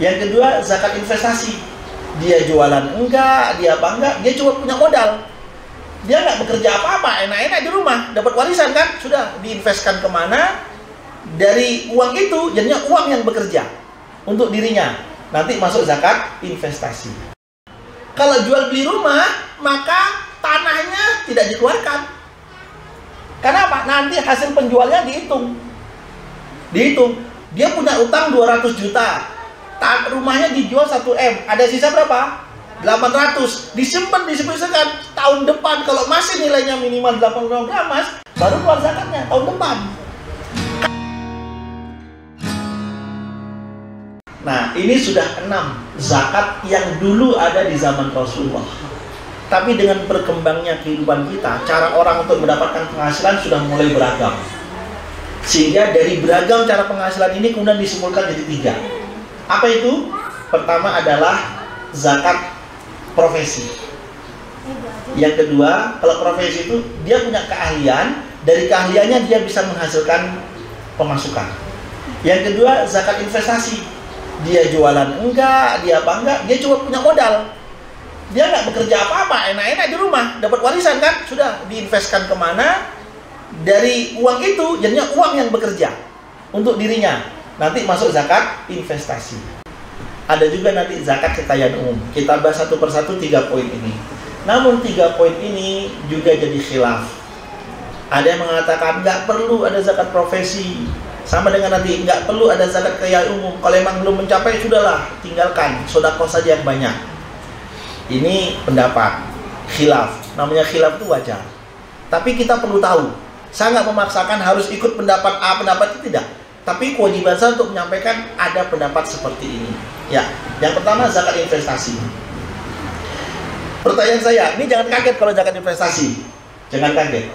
Yang kedua, zakat investasi. Dia jualan enggak, dia apa enggak, dia cuma punya modal. Dia nggak bekerja apa-apa, enak-enak di rumah, dapat warisan kan, sudah diinvestkan kemana, dari uang itu jadinya uang yang bekerja untuk dirinya, nanti masuk zakat investasi. Kalau jual beli rumah, maka tanahnya tidak dikeluarkan. Kenapa? Nanti hasil penjualnya dihitung. Dia punya utang 200 juta, rumahnya dijual 1 M, ada sisa berapa? 800, disimpan tahun depan kalau masih nilainya minimal 80 gram emas, baru keluar zakatnya tahun depan. Nah, ini sudah 6 zakat yang dulu ada di zaman Rasulullah. Tapi dengan berkembangnya kehidupan kita, cara orang untuk mendapatkan penghasilan sudah mulai beragam. Sehingga dari beragam cara penghasilan ini kemudian disimpulkan jadi 3. Apa itu? Pertama adalah zakat profesi. Yang kedua, kalau profesi itu dia punya keahlian, dari keahliannya dia bisa menghasilkan pemasukan. Yang kedua, zakat investasi. Dia jualan enggak, dia apa enggak, dia cuma punya modal. Dia nggak bekerja apa-apa, enak-enak di rumah, dapat warisan kan, sudah diinvestkan kemana, dari uang itu jadinya uang yang bekerja untuk dirinya, nanti masuk zakat investasi. Ada juga nanti zakat kekayaan umum. Kita bahas satu persatu 3 poin ini. Namun 3 poin ini juga jadi khilaf. Ada yang mengatakan nggak perlu ada zakat profesi, sama dengan nanti nggak perlu ada zakat kekayaan umum. Kalau emang belum mencapai, sudahlah, tinggalkan, sedekah saja yang banyak. Ini pendapat khilaf. Namanya khilaf itu wajar. Tapi kita perlu tahu, saya nggak memaksakan harus ikut pendapat A, pendapat itu tidak. Tapi kewajiban saya untuk menyampaikan ada pendapat seperti ini. Ya, yang pertama zakat investasi. Pertanyaan saya, ini jangan kaget kalau zakat investasi. Jangan kaget.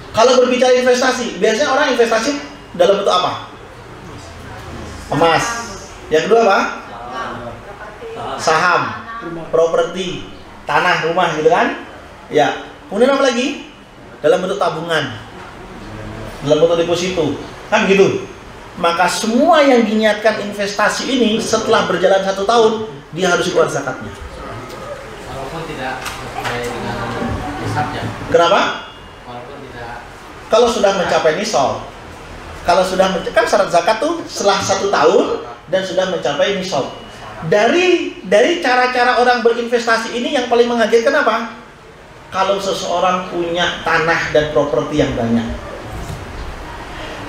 Kalau berbicara investasi, biasanya orang investasi dalam bentuk apa? Emas. Yang kedua apa? Saham, properti, tanah, rumah, gitu kan? Ya. Kemudian apa lagi? Dalam bentuk tabungan, dalam bentuk deposito, kan begitu. Maka semua yang diniatkan investasi ini setelah berjalan 1 tahun, dia harus keluar zakatnya. Walaupun tidak sesuai dengan nisabnya. Kenapa? Walaupun tidak. Kalau sudah mencapai nisab. Kalau sudah kan syarat zakat tuh setelah 1 tahun dan sudah mencapai nisab. Dari cara-cara orang berinvestasi ini yang paling mengagetkan apa? Kalau seseorang punya tanah dan properti yang banyak.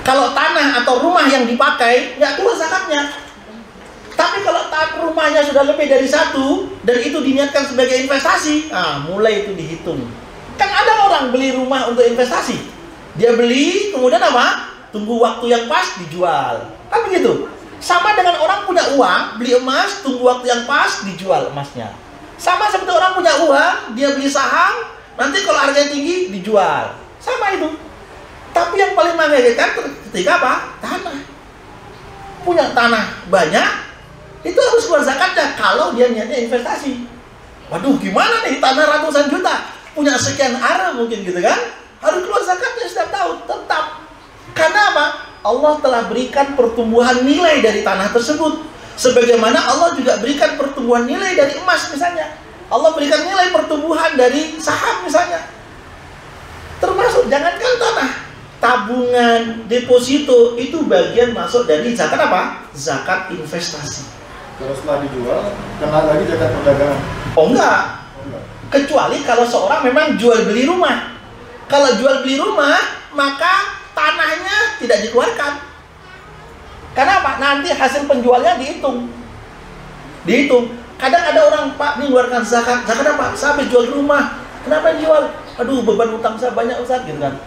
Kalau tanah atau rumah yang dipakai, nggak keluar zakatnya. Tapi kalau rumahnya sudah lebih dari 1 dan itu diniatkan sebagai investasi, mulai itu dihitung. Kan ada orang beli rumah untuk investasi. Dia beli, kemudian apa? Tunggu waktu yang pas dijual. Kan begitu. Sama dengan orang punya uang, beli emas, tunggu waktu yang pas dijual emasnya. Sama seperti orang punya uang, dia beli saham, nanti kalau harganya tinggi dijual. Sama itu. Tapi yang paling mengagetkan ketika apa? Tanah. Punya tanah banyak, itu harus keluar zakatnya kalau dia niatnya investasi. Waduh, gimana nih, tanah ratusan juta, punya sekian arah mungkin gitu kan? Harus keluar zakatnya setiap tahun, tetap. Karena apa? Allah telah berikan pertumbuhan nilai dari tanah tersebut. Sebagaimana Allah juga berikan pertumbuhan nilai dari emas misalnya. Allah berikan nilai pertumbuhan dari saham misalnya. Termasuk jangankan tanah, tabungan, deposito, itu bagian masuk dari zakat apa? Zakat investasi. Kalau setelah dijual, kena lagi zakat perdagangan? Oh enggak. Kecuali kalau seorang memang jual beli rumah. Kalau jual beli rumah, maka tanahnya tidak dikeluarkan. Kenapa? Nanti hasil penjualnya dihitung. Kadang ada orang, Pak, ini mengeluarkan zakat. Zakat apa? Saya habis jual rumah. Kenapa jual? Aduh, beban utang saya banyak, Ustaz, gitu kan.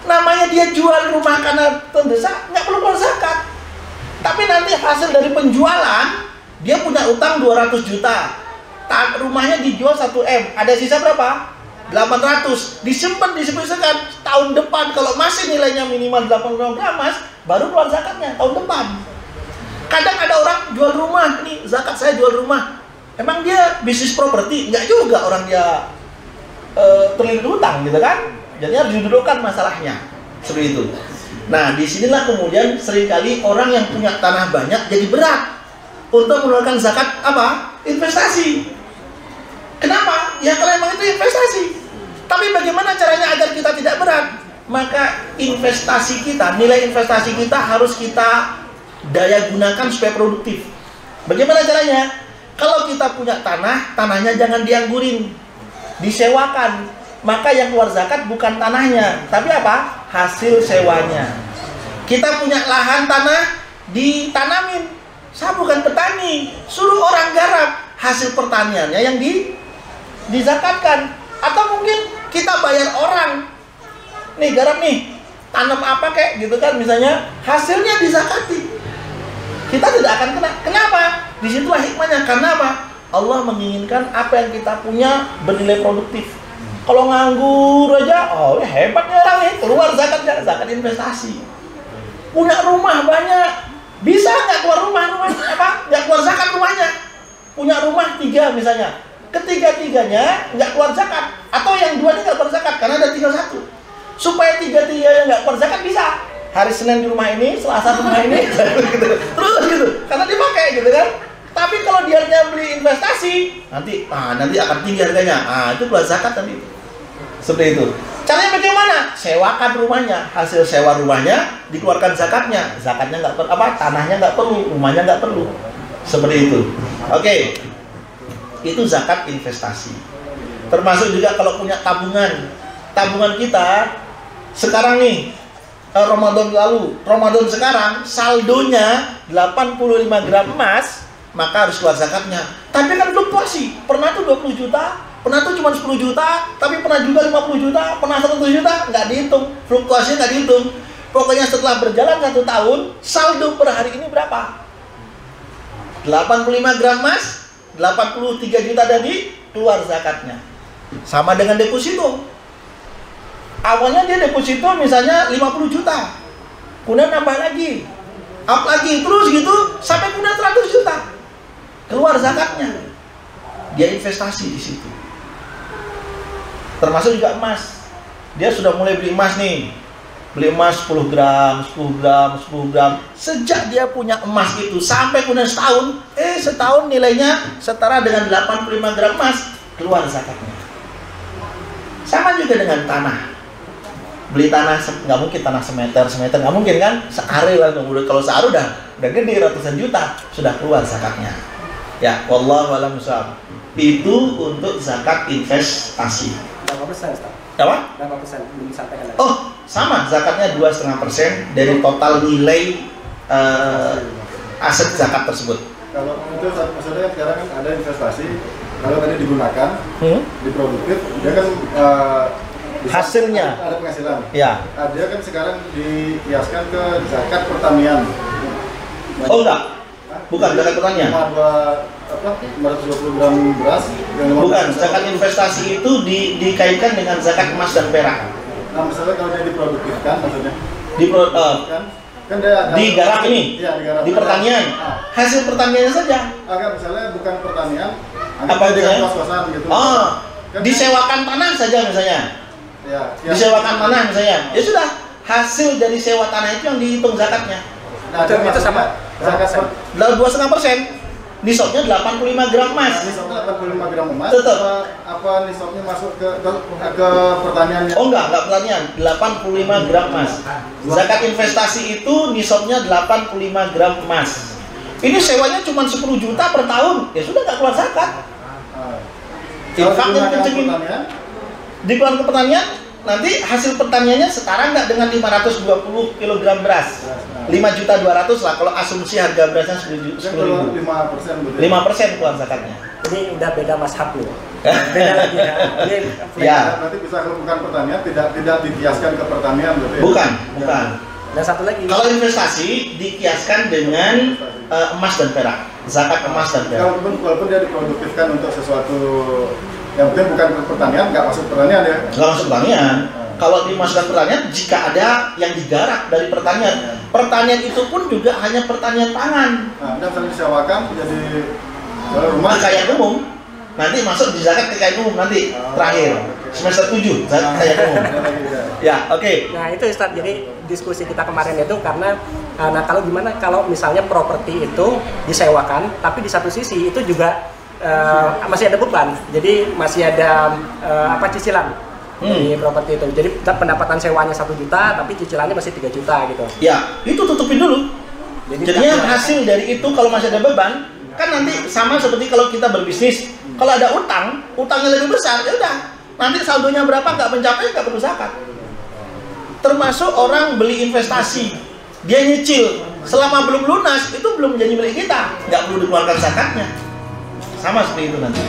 Namanya dia jual rumah karena terdesak, nggak perlu keluar zakat. Tapi nanti hasil dari penjualan, dia punya utang 200 juta. Rumahnya dijual 1 M, ada sisa berapa? 800, disimpan tahun depan kalau masih nilainya minimal 80 gram emas, baru keluar zakatnya tahun depan. Kadang ada orang jual rumah, nih zakat saya jual rumah. Emang dia bisnis properti? Enggak juga, orang dia terlilit hutang gitu kan. Jadi harus didudukkan masalahnya seperti itu. Nah, disinilah kemudian seringkali orang yang punya tanah banyak jadi berat. untuk mengeluarkan zakat apa? Investasi. Kenapa? Ya kalau emang itu investasi. Tapi bagaimana caranya agar kita tidak berat? Maka investasi kita, nilai investasi kita harus kita daya gunakan supaya produktif. Bagaimana caranya? Kalau kita punya tanah, tanahnya jangan dianggurin, disewakan. Maka yang keluar zakat bukan tanahnya, tapi apa? Hasil sewanya. Kita punya lahan tanah, ditanamin. Saya bukan petani, suruh orang garap. Hasil pertaniannya yang dizakatkan. Atau mungkin kita bayar orang, nih garap nih, tanam apa kek gitu kan, misalnya hasilnya dizakati, kita tidak akan kena. Kenapa? Disitulah hikmahnya. Karena apa? Allah menginginkan apa yang kita punya bernilai produktif. Kalau nganggur aja, oh hebatnya orang nih, keluar zakatnya, zakat investasi. Punya rumah banyak, bisa nggak keluar rumah apa? Nggak keluar zakat rumahnya. Punya rumah 3 misalnya, ketiga-tiganya nggak keluar zakat, atau yang 2 ini nggak keluar zakat karena ada tinggal 1. Supaya 3-tiganya nggak keluar zakat bisa. Hari Senin di rumah ini, Selasa di rumah ini, gitu. Terus gitu, karena dipakai gitu kan. Tapi kalau dia beli investasi, nanti akan tinggi harganya. Itu keluar zakat nanti. Seperti itu. Caranya bagaimana? Sewakan rumahnya, hasil sewa rumahnya dikeluarkan zakatnya. Zakatnya nggak perlu, tanahnya nggak perlu, rumahnya nggak perlu. Seperti itu. Oke. Itu zakat investasi. Termasuk juga kalau punya tabungan. Tabungan kita sekarang nih, Ramadan lalu, Ramadan sekarang saldonya 85 gram emas, maka harus keluar zakatnya. Tapi kan fluktuasi. Pernah tuh 20 juta, pernah tuh cuma 10 juta, tapi pernah juga 50 juta, pernah 100 juta, nggak dihitung. Fluktuasinya nggak dihitung. Pokoknya setelah berjalan 1 tahun, saldo per hari ini berapa? 85 gram emas, 83 juta tadi, keluar zakatnya. Sama dengan deposito. Awalnya dia deposito misalnya 50 juta. Kemudian nambah lagi, up lagi, terus gitu, sampai kemudian 100 juta. Keluar zakatnya. Dia investasi di situ. Termasuk juga emas. Dia sudah mulai beli emas nih. Beli emas 10 gram, 10 gram, 10 gram. Sejak dia punya emas itu sampai kemudian setahun, setahun nilainya setara dengan 85 gram emas, keluar zakatnya. Sama juga dengan tanah. Beli tanah, nggak mungkin tanah semeter nggak mungkin kan? Seare lah, kalau seare udah gede ratusan juta, sudah keluar zakatnya. Ya, wallahu a'lam bishawab. Itu untuk zakat investasi. Berapa persen, Ustaz? Apa? Berapa persen belum disampaikan lagi? Oh, sama, zakatnya 2,5% dari total nilai aset zakat tersebut. Kalau itu maksudnya sekarang kan ada investasi, kalau tadi digunakan di produktif, dia kan hasilnya ada penghasilan. Ya. Dia kan sekarang dikiaskan ke zakat pertanian. Oh enggak, bukan zakat pertanian. 520 gram beras. Bukan, zakat investasi itu dikaitkan dengan zakat emas dan perak. Nah, misalnya kalau dia diproduktifkan, maksudnya kan dia digarap ini, ya, digarap di pertanian, hasil pertaniannya saja. Agak misalnya bukan pertanian, apa itu? Kos-kosan gitu. Oh, kan disewakan tanah saja misalnya. Ya, disewakan tanah misalnya. Ya sudah, hasil dari sewa tanah itu yang dihitung zakatnya. Nah, itu sama. Zakat 2,5%. Nisabnya 85 gram emas. Nisabnya 85 gram emas. Tetap. Apa nisabnya masuk ke pertaniannya? Oh enggak pertanian. 85 gram emas. Zakat investasi itu nisabnya 85 gram emas. Ini sewanya cuma 10 juta per tahun. Ya sudah enggak keluar zakat. Infaknya kencengin. Dikeluarkan ke pertanian, nanti hasil pertaniannya setara nggak dengan 520 kg beras? 5.200.000 lah kalau asumsi harga berasnya 10.000. 5% keluar zakatnya. Ini udah beda mazhab loh. Beda lagi ya. Ya. Berarti bisa kalau bukan pertanian tidak dikiaskan ke pertanian berarti ya? Bukan. Dan satu lagi. Kalau investasi dikiaskan dengan emas dan perak. Zakat emas dan perak. Walaupun dia diproduktifkan untuk sesuatu yang penting bukan pertanian, nggak masuk pertanian ya? Nggak masuk pertanian. Kalau dimasukkan pertanian, jika ada yang digarap dari pertanian, pertanian itu pun juga hanya pertanian pangan. Nah, dan misalnya disewakan jadi rumah kekayaan umum, nanti masuk di zakat kekayaan umum nanti terakhir semester 7 zakat kekayaan umum. Ya, oke. Nah itu Ustadz, jadi diskusi kita kemarin itu karena Nah, kalau gimana kalau misalnya properti itu disewakan, tapi di satu sisi itu juga masih ada beban, jadi masih ada cicilan di properti itu. Jadi pendapatan sewanya 1 juta, tapi cicilannya masih 3 juta gitu. Ya, itu tutupin dulu. Jadinya hasil dari itu kalau masih ada beban, kan nanti sama seperti kalau kita berbisnis. Kalau ada utang, utangnya lebih besar, ya udah. Nanti saldonya berapa nggak mencapai, nggak perlu zakat. Termasuk orang beli investasi, dia nyicil, selama belum lunas itu belum menjadi milik kita, nggak perlu dikeluarkan zakatnya. Sama seperti itu nanti.